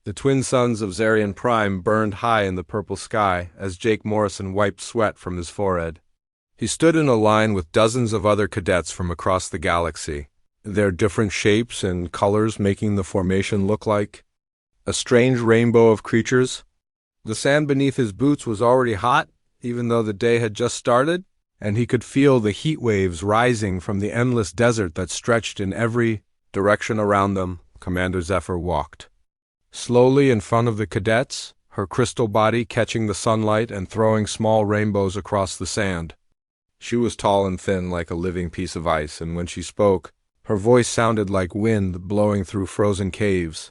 The twin suns of Zarian Prime burned high in the purple sky as Jake Morrison wiped sweat from his forehead. He stood in a line with dozens of other cadets from across the galaxy, their different shapes and colors making the formation look like a strange rainbow of creatures. The sand beneath his boots was already hot, even though the day had just started, and he could feel the heat waves rising from the endless desert that stretched in every direction around them. Commander Zephyr walked slowly in front of the cadets, her crystal body catching the sunlight and throwing small rainbows across the sand. She was tall and thin like a living piece of ice, and when she spoke, her voice sounded like wind blowing through frozen caves.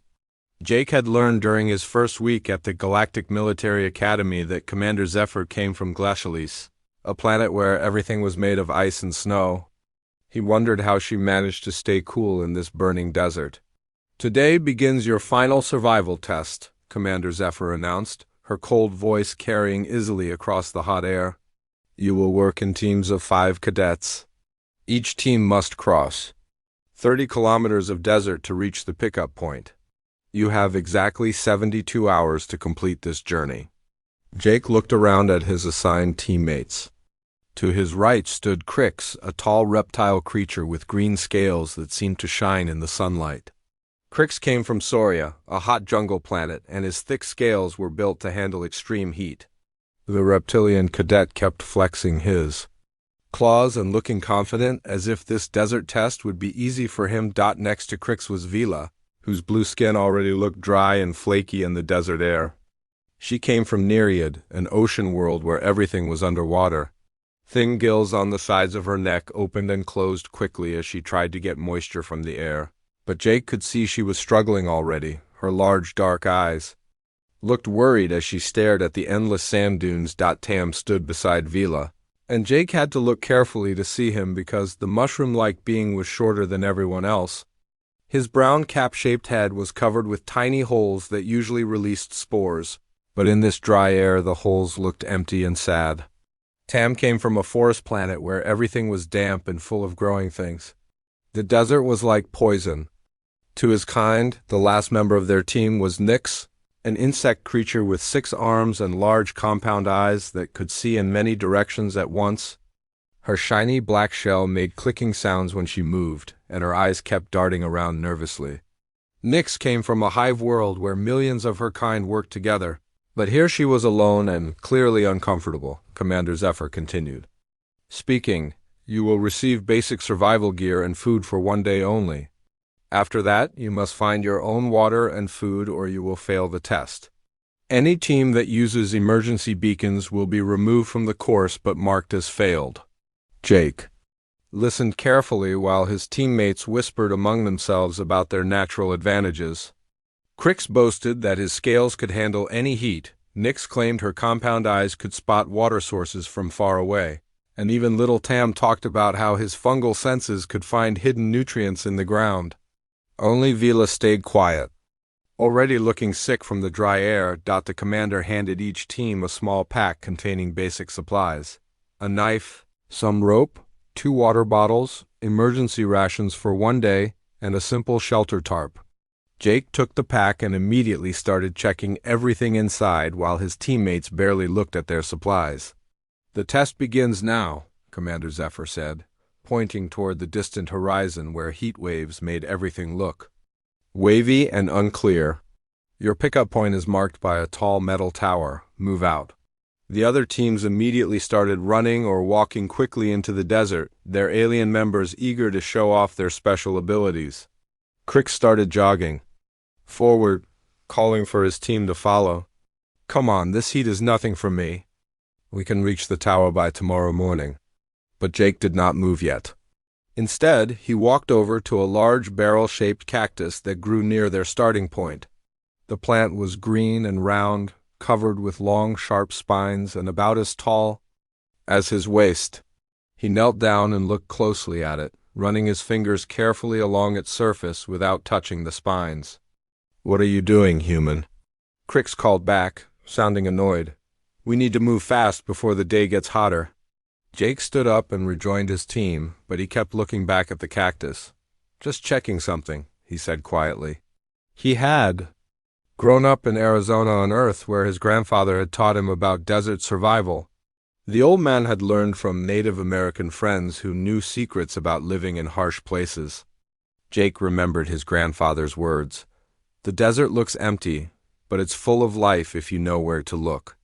Jake had learned during his first week at the Galactic Military Academy that Commander Zephyr came from Glacialis, a planet where everything was made of ice and snow. He wondered how she managed to stay cool in this burning desert. "Today begins your final survival test," Commander Zephyr announced, her cold voice carrying easily across the hot air. "You will work in teams of 5 cadets. Each team must cross 30 kilometers of desert to reach the pickup point. You have exactly 72 hours to complete this journey." Jake looked around at his assigned teammates. To his right stood Crix, a tall reptile creature with green scales that seemed to shine in the sunlight. Crix came from Soria, a hot jungle planet, and his thick scales were built to handle extreme heat. The reptilian cadet kept flexing his claws and looking confident, as if this desert test would be easy for him. Next to Crix was Vila, whose blue skin already looked dry and flaky in the desert air. She came from Nereid, an ocean world where everything was underwater. Thin gills on the sides of her neck opened and closed quickly as she tried to get moisture from the air. But Jake could see she was struggling already. Her large dark eyes looked worried as she stared at the endless sand dunes. Tam stood beside Vila, and Jake had to look carefully to see him because the mushroom-like being was shorter than everyone else. His brown cap-shaped head was covered with tiny holes that usually released spores, but in this dry air the holes looked empty and sad. Tam came from a forest planet where everything was damp and full of growing things. The desert was like poison. To his kind, the last member of their team was Nyx, an insect creature with 6 arms and large compound eyes that could see in many directions at once. Her shiny black shell made clicking sounds when she moved, and her eyes kept darting around nervously. Nyx came from a hive world where millions of her kind worked together, but here she was alone and clearly uncomfortable. Commander Zephyr continued, speaking, "You will receive basic survival gear and food for 1 day only. After that, you must find your own water and food or you will fail the test. Any team that uses emergency beacons will be removed from the course but marked as failed." Jake listened carefully while his teammates whispered among themselves about their natural advantages. Crix boasted that his scales could handle any heat. Nyx claimed her compound eyes could spot water sources from far away. And even little Tam talked about how his fungal senses could find hidden nutrients in the ground. Only Vila stayed quiet, already looking sick from the dry air. The commander handed each team a small pack containing basic supplies: a knife, some rope, 2 water bottles, emergency rations for 1 day, and a simple shelter tarp. Jake took the pack and immediately started checking everything inside while his teammates barely looked at their supplies. "The test begins now," Commander Zephyr said, pointing toward the distant horizon where heat waves made everything look wavy and unclear. "Your pickup point is marked by a tall metal tower. Move out." The other teams immediately started running or walking quickly into the desert, their alien members eager to show off their special abilities. Crix started jogging forward, calling for his team to follow. "Come on, this heat is nothing for me. We can reach the tower by tomorrow morning." But Jake did not move yet. Instead, he walked over to a large barrel-shaped cactus that grew near their starting point. The plant was green and round, covered with long, sharp spines and about as tall as his waist. He knelt down and looked closely at it, running his fingers carefully along its surface without touching the spines. "What are you doing, human?" Crix called back, sounding annoyed. "We need to move fast before the day gets hotter." Jake stood up and rejoined his team, but he kept looking back at the cactus. "Just checking something," he said quietly. He had Grown up in Arizona on Earth, where his grandfather had taught him about desert survival, the old man had learned from Native American friends who knew secrets about living in harsh places. Jake remembered his grandfather's words. The desert looks empty, but it's full of life if you know where to look.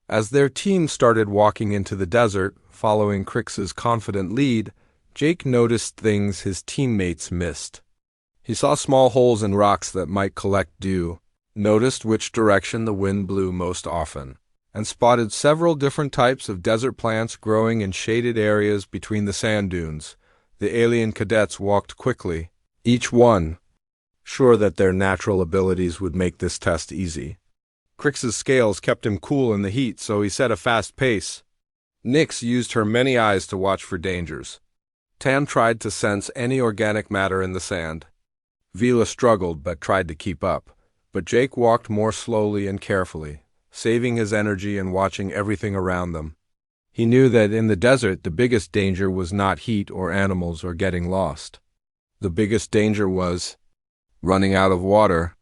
As their team started walking into the desert, following Crix's confident lead, Jake noticed things his teammates missed. He saw small holes in rocks that might collect dew, noticed which direction the wind blew most often, and spotted several different types of desert plants growing in shaded areas between the sand dunes. The alien cadets walked quickly, each one sure that their natural abilities would make this test easy. Crix's scales kept him cool in the heat, so he set a fast pace. Nyx used her many eyes to watch for dangers. Tam tried to sense any organic matter in the sand. Vila struggled but tried to keep up, but Jake walked more slowly and carefully, saving his energy and watching everything around them. He knew that in the desert the biggest danger was not heat or animals or getting lost. The biggest danger was running out of water,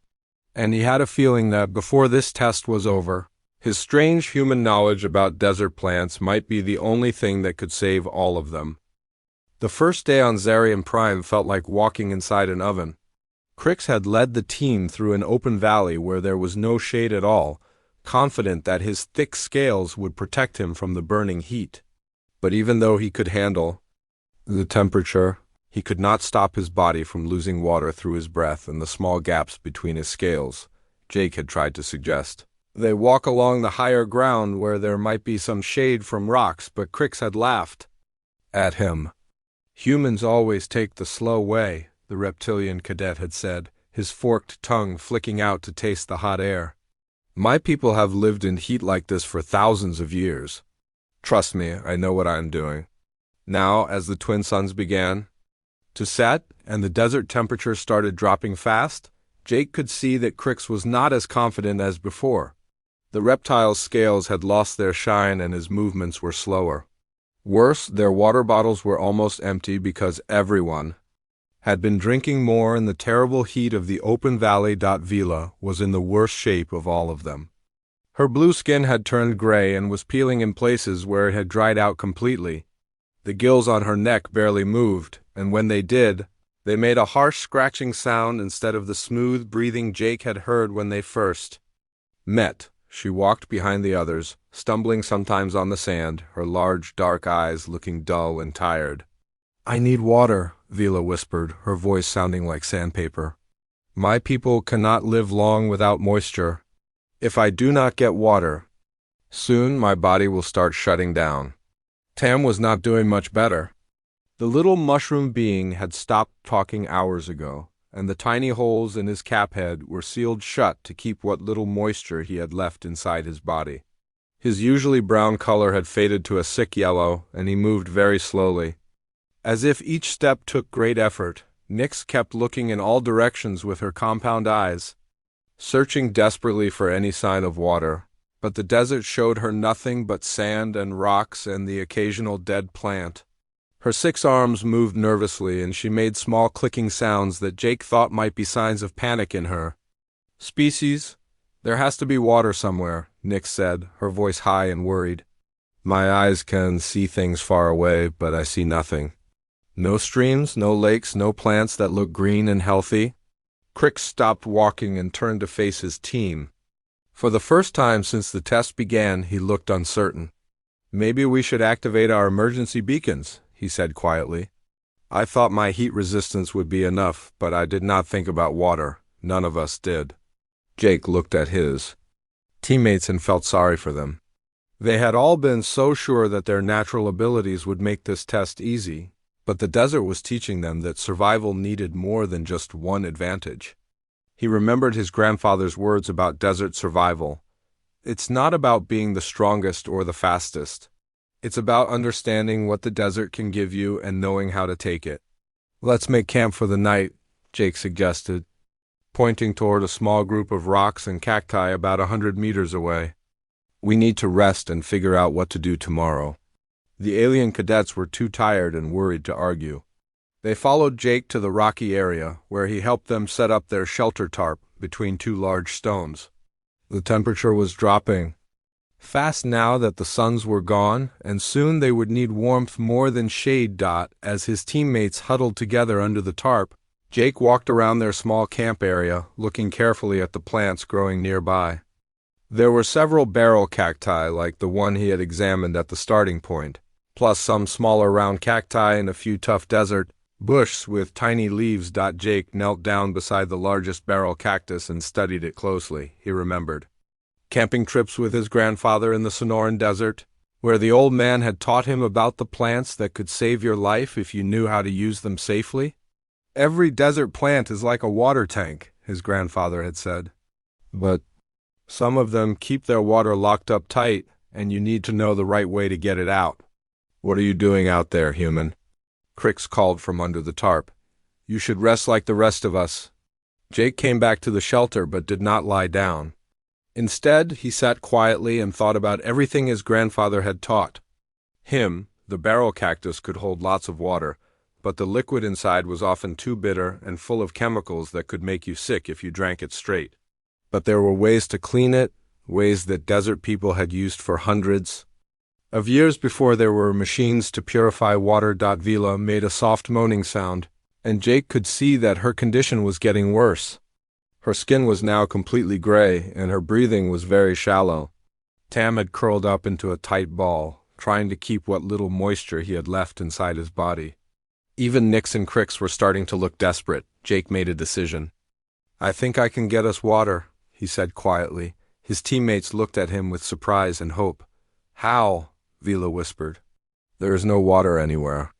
and he had a feeling that before this test was over, his strange human knowledge about desert plants might be the only thing that could save all of them. The first day on Zarian Prime felt like walking inside an oven. Crix had led the team through an open valley where there was no shade at all, confident that his thick scales would protect him from the burning heat. But even though he could handle the temperature, he could not stop his body from losing water through his breath and the small gaps between his scales, Jake had tried to suggest. They walk along the higher ground where there might be some shade from rocks, but Crix had laughed at him. Humans always take the slow way, the reptilian cadet had said, his forked tongue flicking out to taste the hot air. My people have lived in heat like this for thousands of years. Trust me, I know what I am doing. Now, as the twin suns began to set and the desert temperature started dropping fast, Jake could see that Crix was not as confident as before. The reptile's scales had lost their shine and his movements were slower. Worse, their water bottles were almost empty because everyone had been drinking more, and the terrible heat of the open valley. Vila was in the worst shape of all of them. Her blue skin had turned gray and was peeling in places where it had dried out completely. The gills on her neck barely moved, and when they did, they made a harsh scratching sound instead of the smooth breathing Jake had heard when they first met. She walked behind the others, stumbling sometimes on the sand, her large dark eyes looking dull and tired. I need water, Vila whispered, her voice sounding like sandpaper. My people cannot live long without moisture. If I do not get water, soon my body will start shutting down. Tam was not doing much better. The little mushroom being had stopped talking hours ago, and the tiny holes in his cap head were sealed shut to keep what little moisture he had left inside his body. His usually brown color had faded to a sick yellow, and he moved very slowly. As if each step took great effort, Nyx kept looking in all directions with her compound eyes, searching desperately for any sign of water. But the desert showed her nothing but sand and rocks and the occasional dead plant. Her 6 arms moved nervously, and she made small clicking sounds that Jake thought might be signs of panic in her. Species, there has to be water somewhere, Nyx said, her voice high and worried. My eyes can see things far away, but I see nothing. No streams, no lakes, no plants that look green and healthy. Crix stopped walking and turned to face his team. For the first time since the test began, he looked uncertain. Maybe we should activate our emergency beacons, he said quietly. I thought my heat resistance would be enough, but I did not think about water. None of us did. Jake looked at his teammates and felt sorry for them. They had all been so sure that their natural abilities would make this test easy, but the desert was teaching them that survival needed more than just one advantage. He remembered his grandfather's words about desert survival. It's not about being the strongest or the fastest. It's about understanding what the desert can give you and knowing how to take it. Let's make camp for the night, Jake suggested, pointing toward a small group of rocks and cacti about 100 meters away. We need to rest and figure out what to do tomorrow. The alien cadets were too tired and worried to argue. They followed Jake to the rocky area, where he helped them set up their shelter tarp between 2 large stones. The temperature was dropping fast now that the suns were gone, and soon they would need warmth more than shade. As his teammates huddled together under the tarp, Jake walked around their small camp area, looking carefully at the plants growing nearby. There were several barrel cacti like the one he had examined at the starting point, plus some smaller round cacti and a few tough desert bushes with tiny leaves. Jake knelt down beside the largest barrel cactus and studied it closely. He remembered camping trips with his grandfather in the Sonoran Desert, where the old man had taught him about the plants that could save your life if you knew how to use them safely. Every desert plant is like a water tank, his grandfather had said. But some of them keep their water locked up tight, and you need to know the right way to get it out. What are you doing out there, human? Crix called from under the tarp. You should rest like the rest of us. Jake came back to the shelter but did not lie down. Instead, he sat quietly and thought about everything his grandfather had taught him. The barrel cactus could hold lots of water, but the liquid inside was often too bitter and full of chemicals that could make you sick if you drank it straight. But there were ways to clean it, ways that desert people had used for hundreds of years before there were machines to purify water. Vila made a soft moaning sound, and Jake could see that her condition was getting worse. Her skin was now completely gray, and her breathing was very shallow. Tam had curled up into a tight ball, trying to keep what little moisture he had left inside his body. Even Nix and Crix were starting to look desperate. Jake made a decision. I think I can get us water, he said quietly. His teammates looked at him with surprise and hope. How? Vila whispered. There is no water anywhere.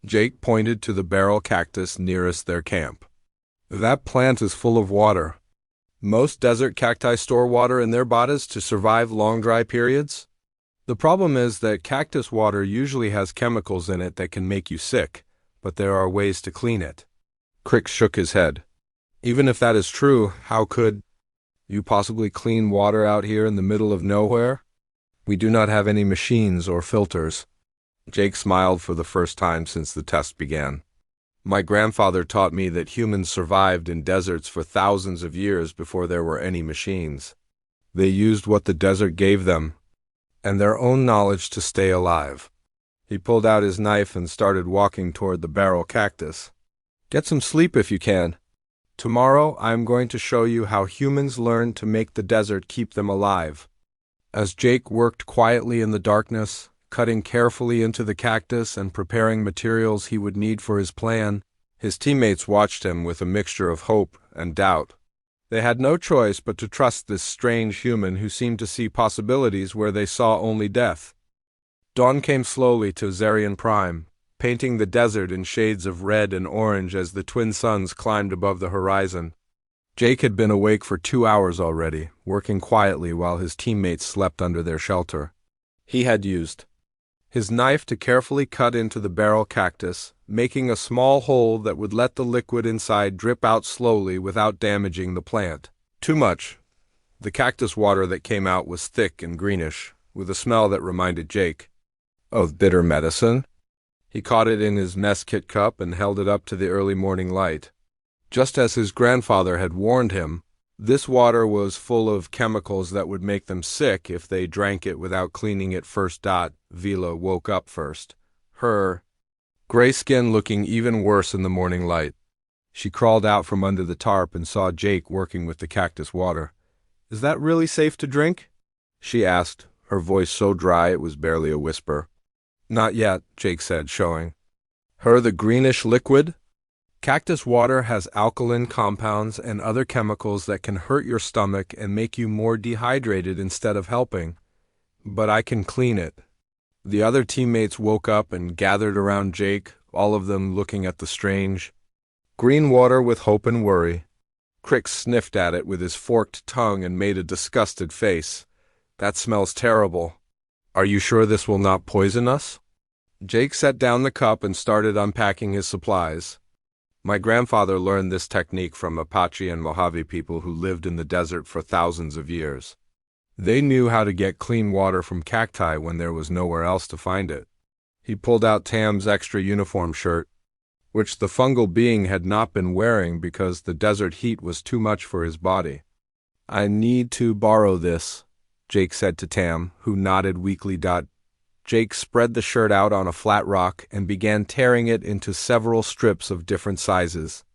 Jake pointed to the barrel cactus nearest their camp. That plant is full of water. Most desert cacti store water in their bodies to survive long dry periods. The problem is that cactus water usually has chemicals in it that can make you sick, but there are ways to clean it. Crix shook his head. Even if that is true, how could you possibly clean water out here in the middle of nowhere? We do not have any machines or filters. Jake smiled for the first time since the test began. My grandfather taught me that humans survived in deserts for thousands of years before there were any machines. They used what the desert gave them, and their own knowledge to stay alive. He pulled out his knife and started walking toward the barrel cactus. Get some sleep if you can. Tomorrow I am going to show you how humans learned to make the desert keep them alive. As Jake worked quietly in the darkness, cutting carefully into the cactus and preparing materials he would need for his plan, his teammates watched him with a mixture of hope and doubt. They had no choice but to trust this strange human who seemed to see possibilities where they saw only death. Dawn came slowly to Zarian Prime, painting the desert in shades of red and orange as the twin suns climbed above the horizon. Jake had been awake for 2 hours already, working quietly while his teammates slept under their shelter. He had used his knife to carefully cut into the barrel cactus, making a small hole that would let the liquid inside drip out slowly without damaging the plant. Too much. The cactus water that came out was thick and greenish, with a smell that reminded Jake of bitter medicine. He caught it in his mess kit cup and held it up to the early morning light. Just as his grandfather had warned him, this water was full of chemicals that would make them sick if they drank it without cleaning it first. Vila woke up first, her gray skin looking even worse in the morning light. She crawled out from under the tarp and saw Jake working with the cactus water. Is that really safe to drink? She asked, her voice so dry it was barely a whisper. Not yet, Jake said, showing her the greenish liquid. Cactus water has alkaline compounds and other chemicals that can hurt your stomach and make you more dehydrated instead of helping. But I can clean it. The other teammates woke up and gathered around Jake, all of them looking at the strange green water with hope and worry. Crix sniffed at it with his forked tongue and made a disgusted face. That smells terrible. Are you sure this will not poison us? Jake set down the cup and started unpacking his supplies. My grandfather learned this technique from Apache and Mojave people who lived in the desert for thousands of years. They knew how to get clean water from cacti when there was nowhere else to find it. He pulled out Tam's extra uniform shirt, which the fungal being had not been wearing because the desert heat was too much for his body. I need to borrow this, Jake said to Tam, who nodded weakly. Jake spread the shirt out on a flat rock and began tearing it into several strips of different sizes.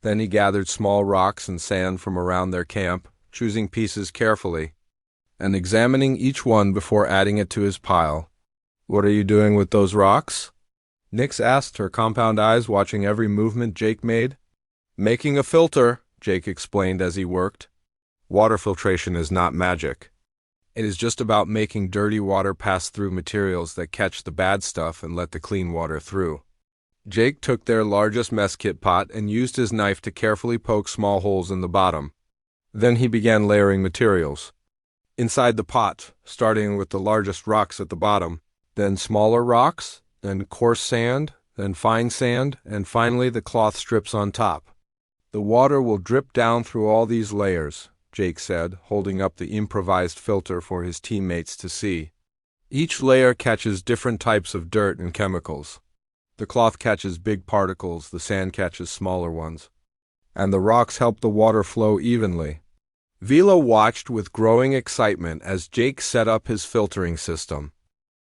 Then he gathered small rocks and sand from around their camp, choosing pieces carefully, and examining each one before adding it to his pile. "What are you doing with those rocks?" Nix asked, her compound eyes watching every movement Jake made. "Making a filter," Jake explained as he worked. Water filtration is not magic. It is just about making dirty water pass through materials that catch the bad stuff and let the clean water through. Jake took their largest mess kit pot and used his knife to carefully poke small holes in the bottom. Then he began layering materials inside the pot, starting with the largest rocks at the bottom, then smaller rocks, then coarse sand, then fine sand, and finally the cloth strips on top. "The water will drip down through all these layers," Jake said, holding up the improvised filter for his teammates to see. "Each layer catches different types of dirt and chemicals. The cloth catches big particles, the sand catches smaller ones, and the rocks help the water flow evenly." Vila watched with growing excitement as Jake set up his filtering system.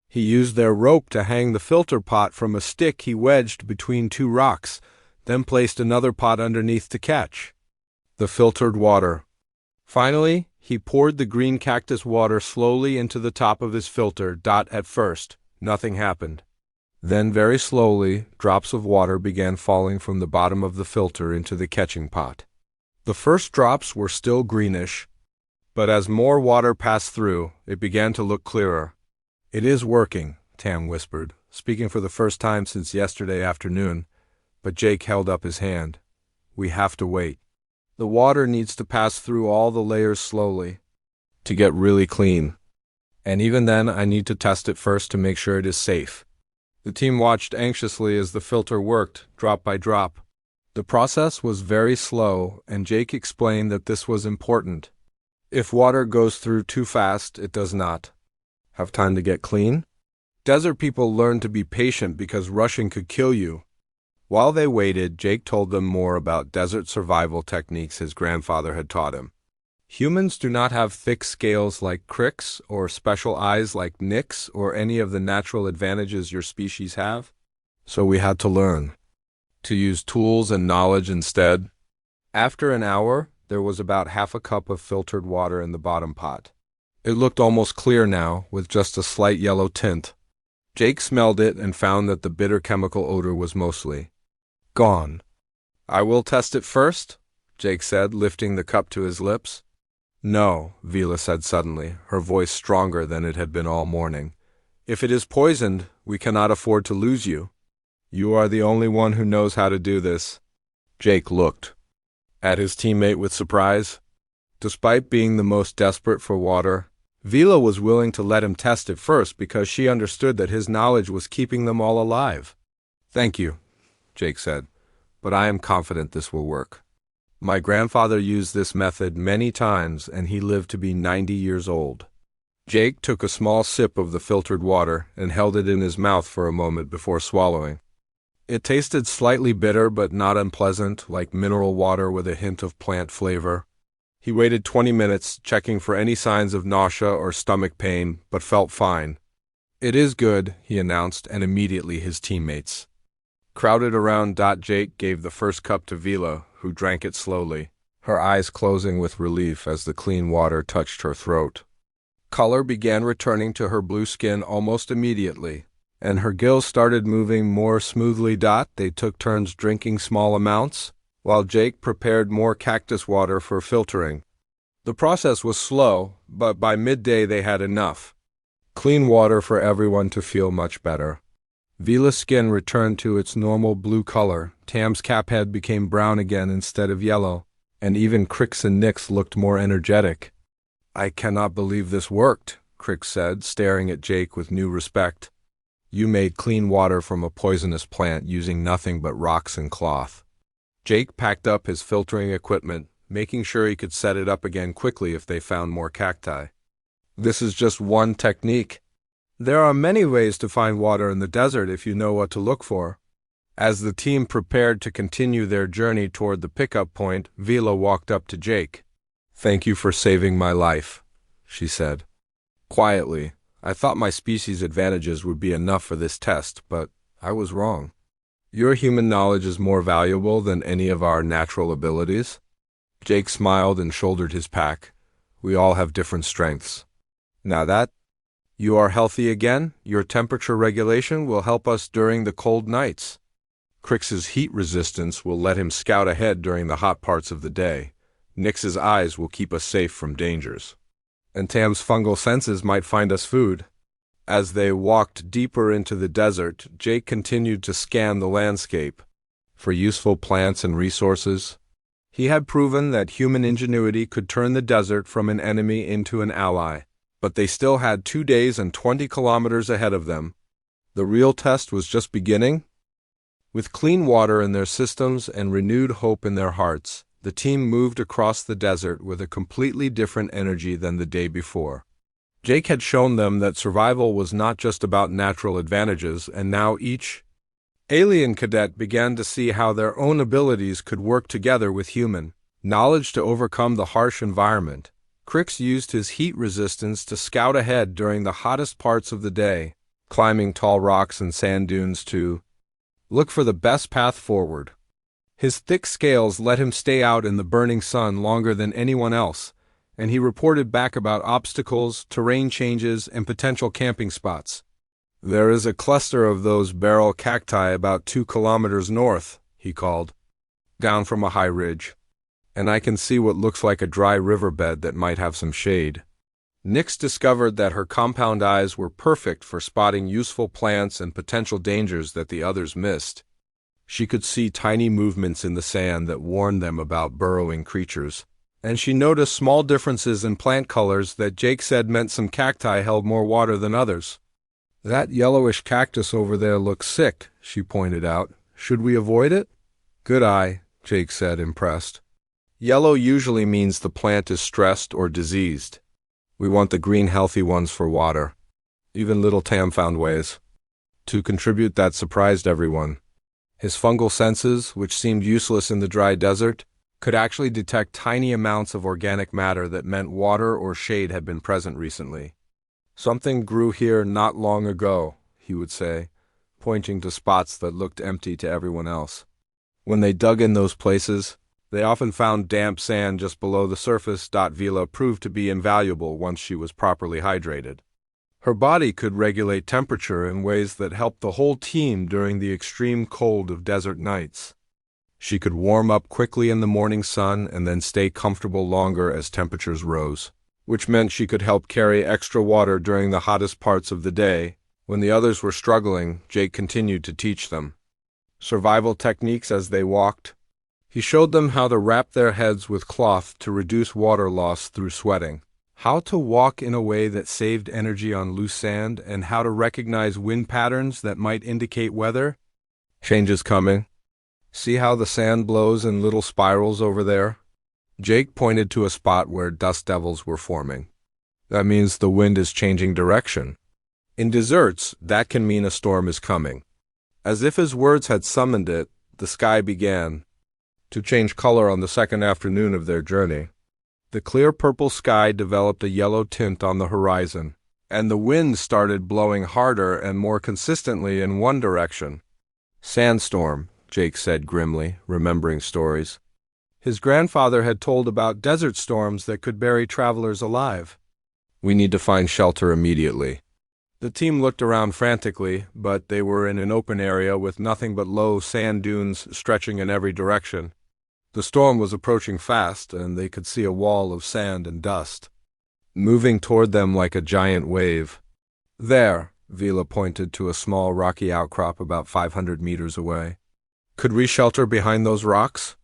He used their rope to hang the filter pot from a stick he wedged between two rocks, then placed another pot underneath to catch the filtered water. Finally, he poured the green cactus water slowly into the top of his filter. At first, nothing happened. Then very slowly, drops of water began falling from the bottom of the filter into the catching pot. The first drops were still greenish, but as more water passed through, it began to look clearer. "It is working," Tam whispered, speaking for the first time since yesterday afternoon, but Jake held up his hand. "We have to wait. The water needs to pass through all the layers slowly to get really clean. And even then, I need to test it first to make sure it is safe." The team watched anxiously as the filter worked, drop by drop. The process was very slow, and Jake explained that this was important. If water goes through too fast, it does not have time to get clean. Desert people learn to be patient because rushing could kill you. While they waited, Jake told them more about desert survival techniques his grandfather had taught him. Humans do not have thick scales like Crix or special eyes like Nix or any of the natural advantages your species have. So we had to learn to use tools and knowledge instead. After an hour, there was about half a cup of filtered water in the bottom pot. It looked almost clear now, with just a slight yellow tint. Jake smelled it and found that the bitter chemical odor was mostly gone. "I will test it first," Jake said, lifting the cup to his lips. "No," Vila said suddenly, her voice stronger than it had been all morning. "If it is poisoned, we cannot afford to lose you. You are the only one who knows how to do this." Jake looked at his teammate with surprise. Despite being the most desperate for water, Vila was willing to let him test it first because she understood that his knowledge was keeping them all alive. "Thank you," Jake said, "but I am confident this will work. My grandfather used this method many times, and he lived to be 90 years old." Jake took a small sip of the filtered water and held it in his mouth for a moment before swallowing. It tasted slightly bitter but not unpleasant, like mineral water with a hint of plant flavor. He waited 20 minutes, checking for any signs of nausea or stomach pain, but felt fine. "It is good," he announced, and immediately his teammates crowded around. Jake gave the first cup to Vila, who drank it slowly, her eyes closing with relief as the clean water touched her throat. Color began returning to her blue skin almost immediately, and her gills started moving more smoothly. They took turns drinking small amounts, while Jake prepared more cactus water for filtering. The process was slow, but by midday they had enough clean water for everyone to feel much better. Vila's skin returned to its normal blue color, Tam's cap head became brown again instead of yellow, and even Crix and Nix looked more energetic. "I cannot believe this worked," Crix said, staring at Jake with new respect. "You made clean water from a poisonous plant using nothing but rocks and cloth." Jake packed up his filtering equipment, making sure he could set it up again quickly if they found more cacti. "This is just one technique. There are many ways to find water in the desert if you know what to look for." As the team prepared to continue their journey toward the pickup point, Vila walked up to Jake. "Thank you for saving my life," she said. Quietly, "I thought my species' advantages would be enough for this test, but I was wrong. Your human knowledge is more valuable than any of our natural abilities." Jake smiled and shouldered his pack. "We all have different strengths. Now that you are healthy again, your temperature regulation will help us during the cold nights. Crix's heat resistance will let him scout ahead during the hot parts of the day. Nix's eyes will keep us safe from dangers. And Tam's fungal senses might find us food." As they walked deeper into the desert, Jake continued to scan the landscape for useful plants and resources. He had proven that human ingenuity could turn the desert from an enemy into an ally, but they still had 2 days and 20 kilometers ahead of them. The real test was just beginning. With clean water in their systems and renewed hope in their hearts, the team moved across the desert with a completely different energy than the day before. Jake had shown them that survival was not just about natural advantages, and now each alien cadet began to see how their own abilities could work together with human knowledge to overcome the harsh environment. Crix used his heat resistance to scout ahead during the hottest parts of the day, climbing tall rocks and sand dunes to look for the best path forward. His thick scales let him stay out in the burning sun longer than anyone else, and he reported back about obstacles, terrain changes, and potential camping spots. "There is a cluster of those barrel cacti about 2 kilometers north," he called, "down from a high ridge. And I can see what looks like a dry riverbed that might have some shade." Nix discovered that her compound eyes were perfect for spotting useful plants and potential dangers that the others missed. She could see tiny movements in the sand that warned them about burrowing creatures, and she noticed small differences in plant colors that Jake said meant some cacti held more water than others. "That yellowish cactus over there looks sick," she pointed out. "Should we avoid it?" "Good eye," Jake said, impressed. "Yellow usually means the plant is stressed or diseased. We want the green healthy ones for water." Even little Tam found ways to contribute that surprised everyone. His fungal senses, which seemed useless in the dry desert, could actually detect tiny amounts of organic matter that meant water or shade had been present recently. "Something grew here not long ago," he would say, pointing to spots that looked empty to everyone else. When they dug in those places, they often found damp sand just below the surface. Vila proved to be invaluable once she was properly hydrated. Her body could regulate temperature in ways that helped the whole team during the extreme cold of desert nights. She could warm up quickly in the morning sun and then stay comfortable longer as temperatures rose, which meant she could help carry extra water during the hottest parts of the day. When the others were struggling, Jake continued to teach them survival techniques as they walked. He showed them how to wrap their heads with cloth to reduce water loss through sweating, how to walk in a way that saved energy on loose sand, and how to recognize wind patterns that might indicate weather changes coming. "See how the sand blows in little spirals over there?" Jake pointed to a spot where dust devils were forming. "That means the wind is changing direction. In deserts, that can mean a storm is coming." As if his words had summoned it, the sky began to change color on the second afternoon of their journey. The clear purple sky developed a yellow tint on the horizon, and the wind started blowing harder and more consistently in one direction. "Sandstorm," Jake said grimly, remembering stories his grandfather had told about desert storms that could bury travelers alive. "We need to find shelter immediately." The team looked around frantically, but they were in an open area with nothing but low sand dunes stretching in every direction. The storm was approaching fast, and they could see a wall of sand and dust moving toward them like a giant wave. "There," Vila pointed to a small rocky outcrop about 500 meters away. "Could we shelter behind those rocks?"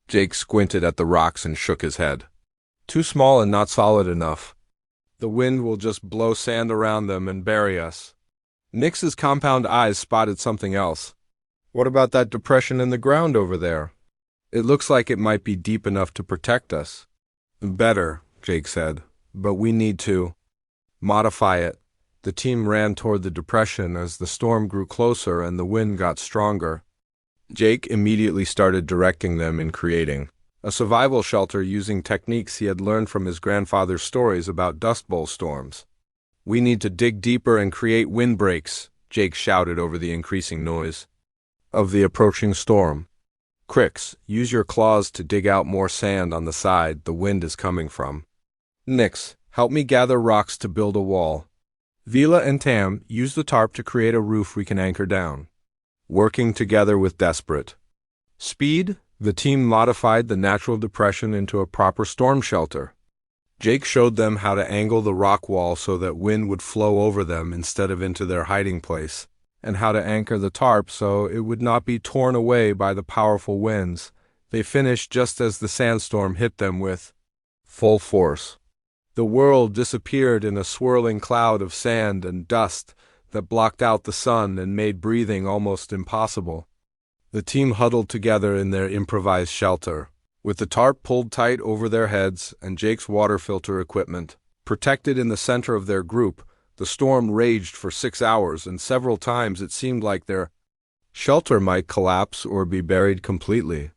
Jake squinted at the rocks and shook his head. "Too small and not solid enough. The wind will just blow sand around them and bury us." Nix's compound eyes spotted something else. "What about that depression in the ground over there? It looks like it might be deep enough to protect us." "Better," Jake said, "but we need to modify it." The team ran toward the depression as the storm grew closer and the wind got stronger. Jake immediately started directing them in creating a survival shelter using techniques he had learned from his grandfather's stories about Dust Bowl storms. "We need to dig deeper and create windbreaks," Jake shouted over the increasing noise of the approaching storm. "Crix, use your claws to dig out more sand on the side the wind is coming from. Nix, help me gather rocks to build a wall. Vila and Tam, use the tarp to create a roof we can anchor down." Working together with desperate speed, the team modified the natural depression into a proper storm shelter. Jake showed them how to angle the rock wall so that wind would flow over them instead of into their hiding place, and how to anchor the tarp so it would not be torn away by the powerful winds. They finished just as the sandstorm hit them with full force. The world disappeared in a swirling cloud of sand and dust that blocked out the sun and made breathing almost impossible. The team huddled together in their improvised shelter, with the tarp pulled tight over their heads and Jake's water filter equipment protected in the center of their group. The storm raged for 6 hours, and several times it seemed like their shelter might collapse or be buried completely.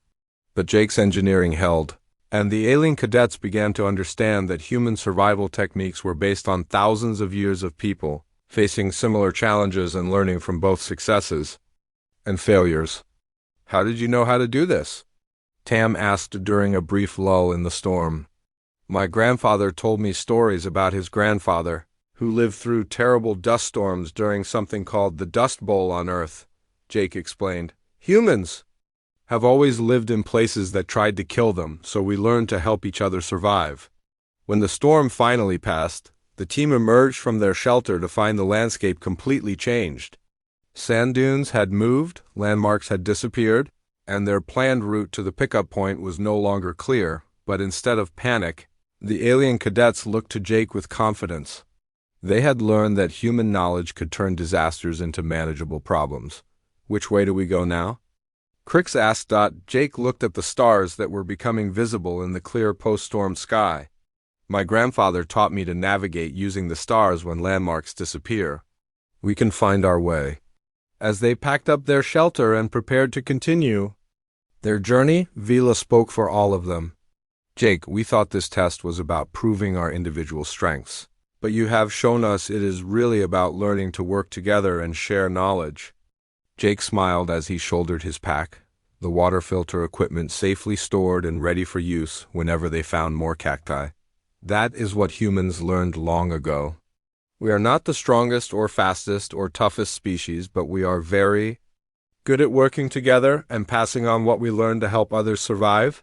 But Jake's engineering held, and the alien cadets began to understand that human survival techniques were based on thousands of years of people facing similar challenges and learning from both successes and failures. "How did you know how to do this?" Tam asked during a brief lull in the storm. "My grandfather told me stories about his grandfather, who lived through terrible dust storms during something called the Dust Bowl on Earth," Jake explained. "Humans have always lived in places that tried to kill them, so we learned to help each other survive. When the storm finally passed, the team emerged from their shelter to find the landscape completely changed. Sand dunes had moved, landmarks had disappeared, and their planned route to the pickup point was no longer clear. But instead of panic, the alien cadets looked to Jake with confidence. They had learned that human knowledge could turn disasters into manageable problems. "Which way do we go now?" Crix asked. Jake looked at the stars that were becoming visible in the clear post-storm sky. "My grandfather taught me to navigate using the stars when landmarks disappear. We can find our way." As they packed up their shelter and prepared to continue their journey, Vila spoke for all of them. "Jake, we thought this test was about proving our individual strengths, but you have shown us it is really about learning to work together and share knowledge." Jake smiled as he shouldered his pack, the water filter equipment safely stored and ready for use whenever they found more cacti. "That is what humans learned long ago. We are not the strongest or fastest or toughest species, but we are very good at working together and passing on what we learned to help others survive."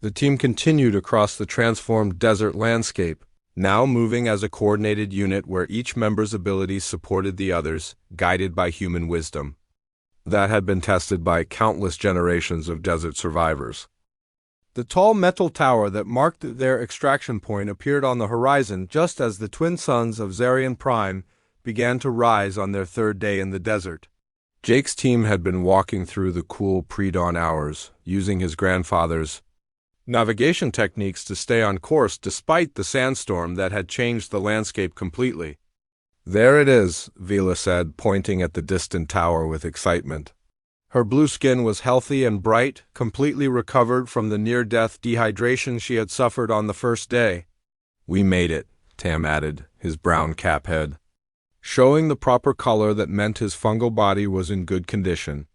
The team continued across the transformed desert landscape, now moving as a coordinated unit where each member's abilities supported the others, guided by human wisdom that had been tested by countless generations of desert survivors. The tall metal tower that marked their extraction point appeared on the horizon just as the twin suns of Zarian Prime began to rise on their third day in the desert. Jake's team had been walking through the cool pre-dawn hours, using his grandfather's navigation techniques to stay on course despite the sandstorm that had changed the landscape completely. "There it is," Vila said, pointing at the distant tower with excitement. Her blue skin was healthy and bright, completely recovered from the near-death dehydration she had suffered on the first day. "We made it," Tam added, his brown cap head showing the proper color that meant his fungal body was in good condition.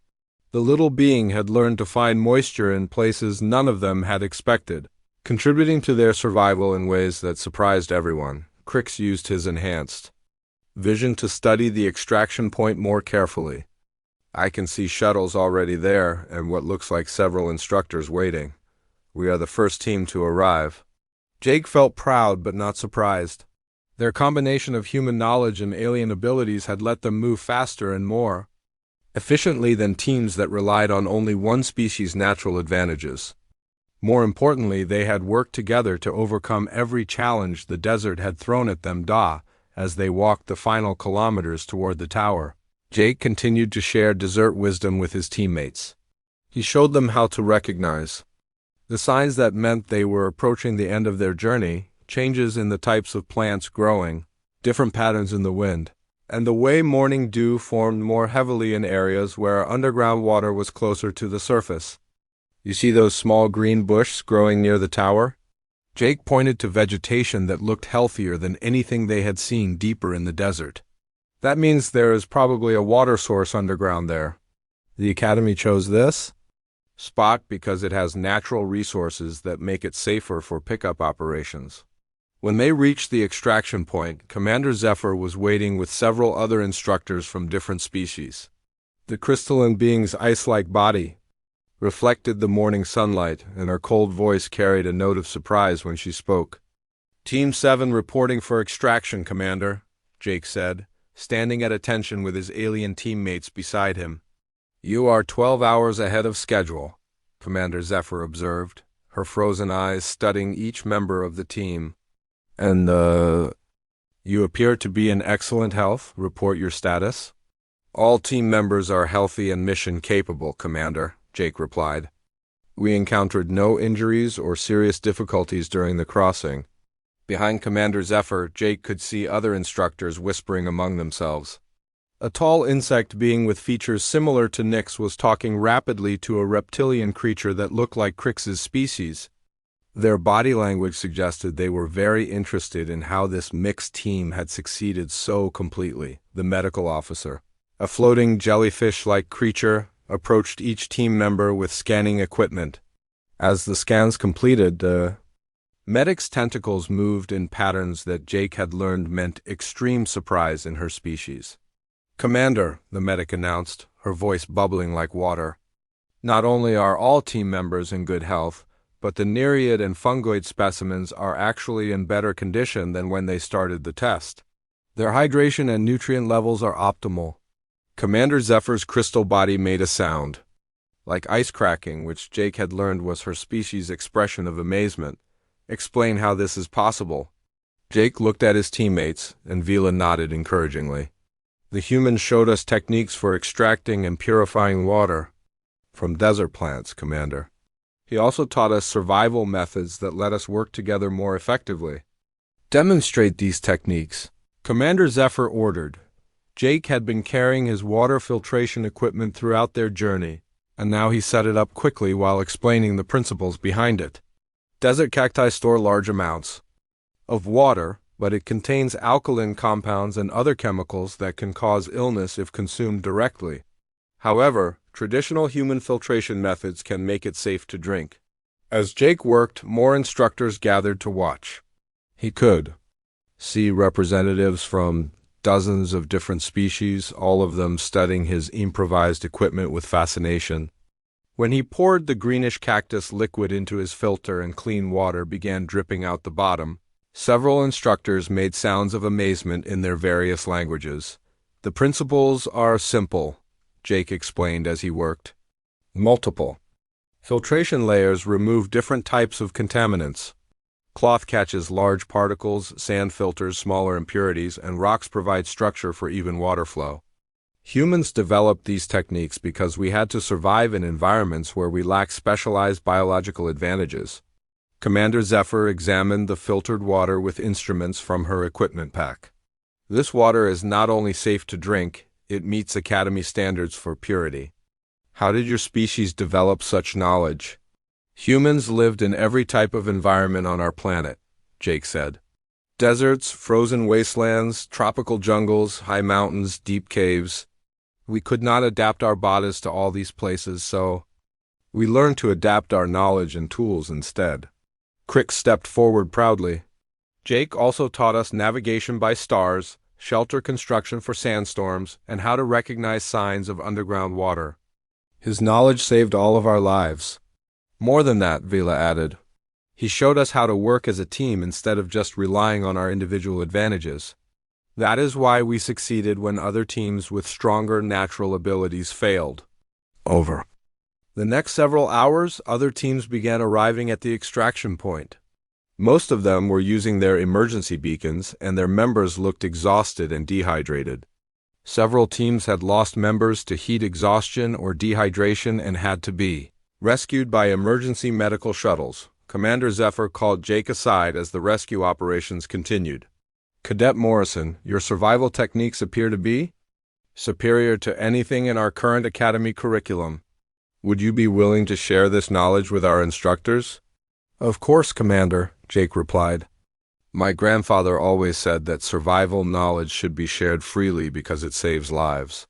The little being had learned to find moisture in places none of them had expected, contributing to their survival in ways that surprised everyone. Crix used his enhanced vision to study the extraction point more carefully. "I can see shuttles already there and what looks like several instructors waiting. We are the first team to arrive." Jake felt proud but not surprised. Their combination of human knowledge and alien abilities had let them move faster and more efficiently than teams that relied on only one species' natural advantages. More importantly, they had worked together to overcome every challenge the desert had thrown at them. As they walked the final kilometers toward the tower, Jake continued to share desert wisdom with his teammates. He showed them how to recognize the signs that meant they were approaching the end of their journey, changes in the types of plants growing, different patterns in the wind, and the way morning dew formed more heavily in areas where underground water was closer to the surface. You see those small green bushes growing near the tower? Jake pointed to vegetation that looked healthier than anything they had seen deeper in the desert. That means there is probably a water source underground there. The Academy chose this spot because it has natural resources that make it safer for pickup operations. When they reached the extraction point, Commander Zephyr was waiting with several other instructors from different species. The crystalline being's ice-like body reflected the morning sunlight, and her cold voice carried a note of surprise when she spoke. "Team 7 reporting for extraction, Commander," Jake said, standing at attention with his alien teammates beside him. "You are 12 hours ahead of schedule," Commander Zephyr observed, her frozen eyes studying each member of the team. "And, you appear to be in excellent health. Report your status." "All team members are healthy and mission-capable, Commander," Jake replied. "We encountered no injuries or serious difficulties during the crossing." Behind Commander Zephyr, Jake could see other instructors whispering among themselves. A tall insect being with features similar to Nyx was talking rapidly to a reptilian creature that looked like Crix's species. Their body language suggested they were very interested in how this mixed team had succeeded so completely. The medical officer, a floating jellyfish-like creature, approached each team member with scanning equipment. As the scans completed, the medic's tentacles moved in patterns that Jake had learned meant extreme surprise in her species. "Commander," the medic announced, her voice bubbling like water, "not only are all team members in good health, but the nereid and fungoid specimens are actually in better condition than when they started the test. Their hydration and nutrient levels are optimal." Commander Zephyr's crystal body made a sound, like ice cracking, which Jake had learned was her species' expression of amazement. "Explain how this is possible." Jake looked at his teammates, and Vila nodded encouragingly. "The humans showed us techniques for extracting and purifying water from desert plants, Commander. He also taught us survival methods that let us work together more effectively." "Demonstrate these techniques," Commander Zephyr ordered. Jake had been carrying his water filtration equipment throughout their journey, and now he set it up quickly while explaining the principles behind it. Desert cacti store large amounts of water, but it contains alkaline compounds and other chemicals that can cause illness if consumed directly. However, traditional human filtration methods can make it safe to drink. As Jake worked, more instructors gathered to watch. He could see representatives from dozens of different species, all of them studying his improvised equipment with fascination. When he poured the greenish cactus liquid into his filter and clean water began dripping out the bottom, several instructors made sounds of amazement in their various languages. "The principles are simple," Jake explained as he worked. "Multiple filtration layers remove different types of contaminants. Cloth catches large particles, sand filters smaller impurities, and rocks provide structure for even water flow. Humans developed these techniques because we had to survive in environments where we lacked specialized biological advantages." Commander Zephyr examined the filtered water with instruments from her equipment pack. "This water is not only safe to drink, it meets Academy standards for purity." "How did your species develop such knowledge?" "Humans lived in every type of environment on our planet," Jake said. "Deserts, frozen wastelands, tropical jungles, high mountains, deep caves. We could not adapt our bodies to all these places, so we learned to adapt our knowledge and tools instead." Crix stepped forward proudly. "Jake also taught us navigation by stars, shelter construction for sandstorms, and how to recognize signs of underground water. His knowledge saved all of our lives." "More than that," Vila added. "He showed us how to work as a team instead of just relying on our individual advantages. That is why we succeeded when other teams with stronger natural abilities failed." Over the next several hours, other teams began arriving at the extraction point. Most of them were using their emergency beacons, and their members looked exhausted and dehydrated. Several teams had lost members to heat exhaustion or dehydration and had to be rescued by emergency medical shuttles. Commander Zephyr called Jake aside as the rescue operations continued. "Cadet Morrison, your survival techniques appear to be superior to anything in our current academy curriculum." Would you be willing to share this knowledge with our instructors? Of course, Commander, Jake replied. My grandfather always said that survival knowledge should be shared freely because it saves lives.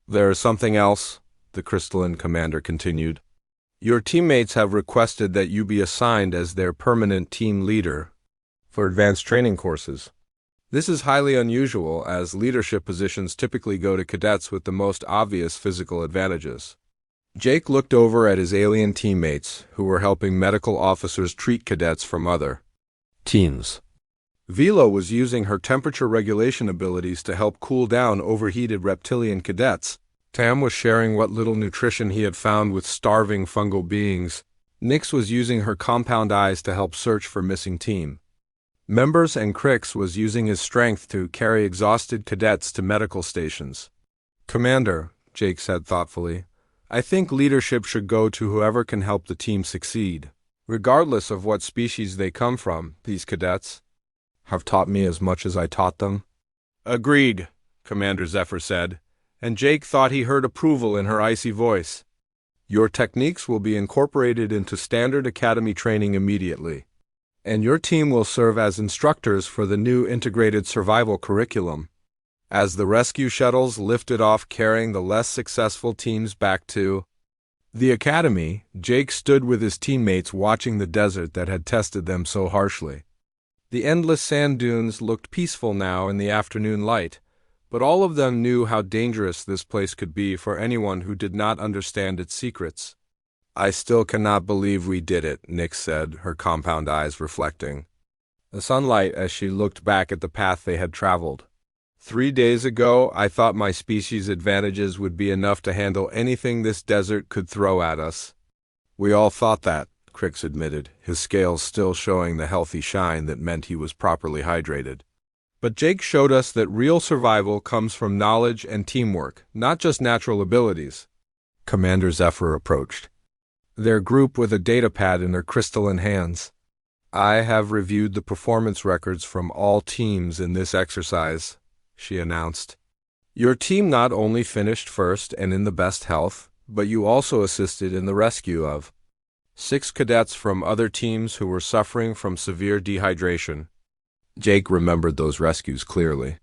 There is something else, the crystalline commander continued. Your teammates have requested that you be assigned as their permanent team leader for advanced training courses. This is highly unusual, as leadership positions typically go to cadets with the most obvious physical advantages. Jake looked over at his alien teammates, who were helping medical officers treat cadets from other teams. Vila was using her temperature regulation abilities to help cool down overheated reptilian cadets. Tam was sharing what little nutrition he had found with starving fungal beings. Nix was using her compound eyes to help search for missing team members, and Crix was using his strength to carry exhausted cadets to medical stations. Commander, Jake said thoughtfully, I think leadership should go to whoever can help the team succeed. Regardless of what species they come from, these cadets have taught me as much as I taught them. Agreed, Commander Zephyr said, and Jake thought he heard approval in her icy voice. Your techniques will be incorporated into standard academy training immediately, and your team will serve as instructors for the new integrated survival curriculum. As the rescue shuttles lifted off carrying the less successful teams back to the academy, Jake stood with his teammates watching the desert that had tested them so harshly. The endless sand dunes looked peaceful now in the afternoon light, but all of them knew how dangerous this place could be for anyone who did not understand its secrets. I still cannot believe we did it, Nix said, her compound eyes reflecting the sunlight as she looked back at the path they had traveled. 3 days ago, I thought my species' advantages would be enough to handle anything this desert could throw at us. We all thought that, Crix admitted, his scales still showing the healthy shine that meant he was properly hydrated. But Jake showed us that real survival comes from knowledge and teamwork, not just natural abilities. Commander Zephyr approached their group with a datapad in her crystalline hands. I have reviewed the performance records from all teams in this exercise, she announced. Your team not only finished first and in the best health, but you also assisted in the rescue of 6 cadets from other teams who were suffering from severe dehydration. Jake remembered those rescues clearly.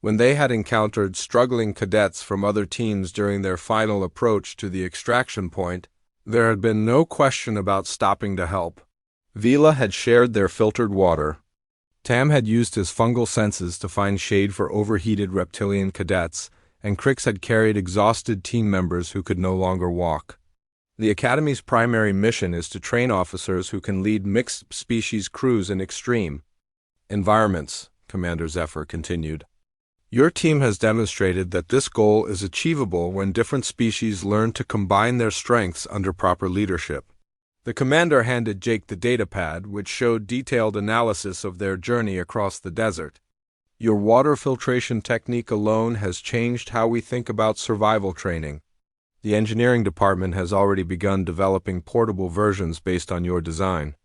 When they had encountered struggling cadets from other teams during their final approach to the extraction point, there had been no question about stopping to help. Vila had shared their filtered water. Tam had used his fungal senses to find shade for overheated reptilian cadets, and Crix had carried exhausted team members who could no longer walk. The Academy's primary mission is to train officers who can lead mixed-species crews in extreme environments, Commander Zephyr continued. Your team has demonstrated that this goal is achievable when different species learn to combine their strengths under proper leadership. The commander handed Jake the datapad, which showed detailed analysis of their journey across the desert. Your water filtration technique alone has changed how we think about survival training. The engineering department has already begun developing portable versions based on your design.